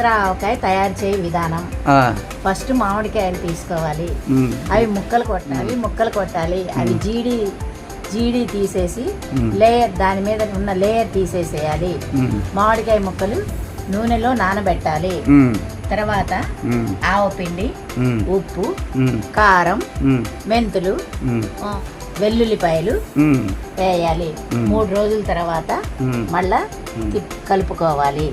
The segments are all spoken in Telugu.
ఆంధ్ర ఆవకాయ తయారు చేయ విధానం. ఫస్ట్ మామిడికాయలు తీసుకోవాలి, అవి ముక్కలు కొట్టాలి. అవి జీడి తీసేసి లేయర్, దాని మీద ఉన్న లేయర్ తీసేసేయాలి. మామిడికాయ ముక్కలు నూనెలో నానబెట్టాలి. తర్వాత ఆవపిండి, ఉప్పు, కారం, మెంతులు, వెల్లుల్లిపాయలు వేయాలి. 3 రోజుల తర్వాత మళ్ళా కలుపుకోవాలి.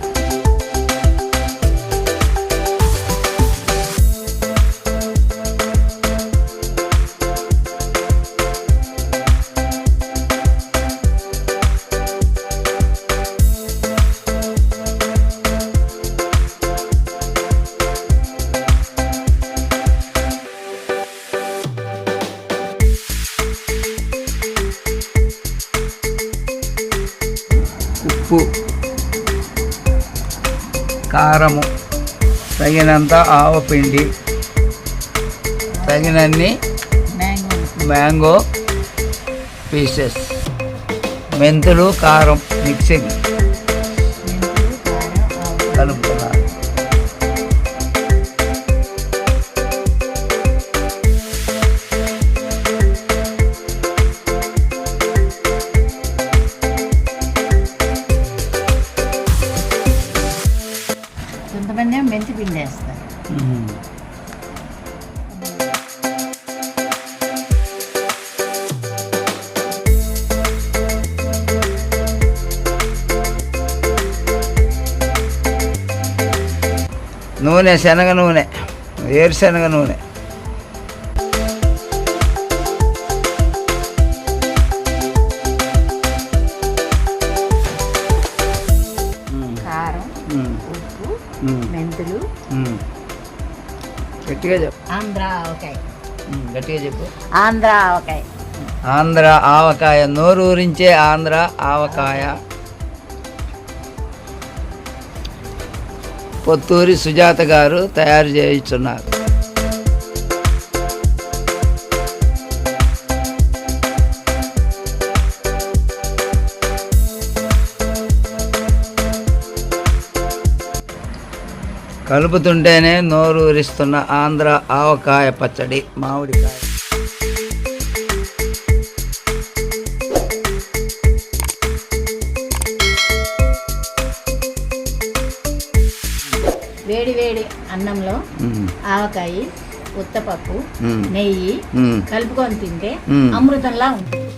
ఉప్పు, కారము, తగినంత ఆవపిండి, తగినన్ని మ్యాంగో పీసెస్, మెంతులు, కారం మిక్సింగ్ కలుపుకున్నాను. కొంతమంది మెంతి పిండి వేస్తారు. నూనె, శనగ నూనె, వేరుశనగ నూనె, కారం, ఉప్పు, మెంతులు. గట్టిగా చెప్పు. ఆంధ్ర ఆవకాయ. గట్టిగా చెప్పు. ఆంధ్ర ఆవకాయ. ఆంధ్ర ఆవకాయ, నోరూరించే ఆంధ్ర ఆవకాయ. పొత్తూరి సుజాత గారు తయారు చేస్తున్నారు. కలుపుతుంటేనే నోరూరిస్తున్న ఆంధ్ర ఆవకాయ పచ్చడి, మామిడికాయ. వేడి అన్నంలో ఆవకాయ, ఉత్తపప్పు, నెయ్యి కలుపుకొని తింటే అమృతంలా ఉంటుంది.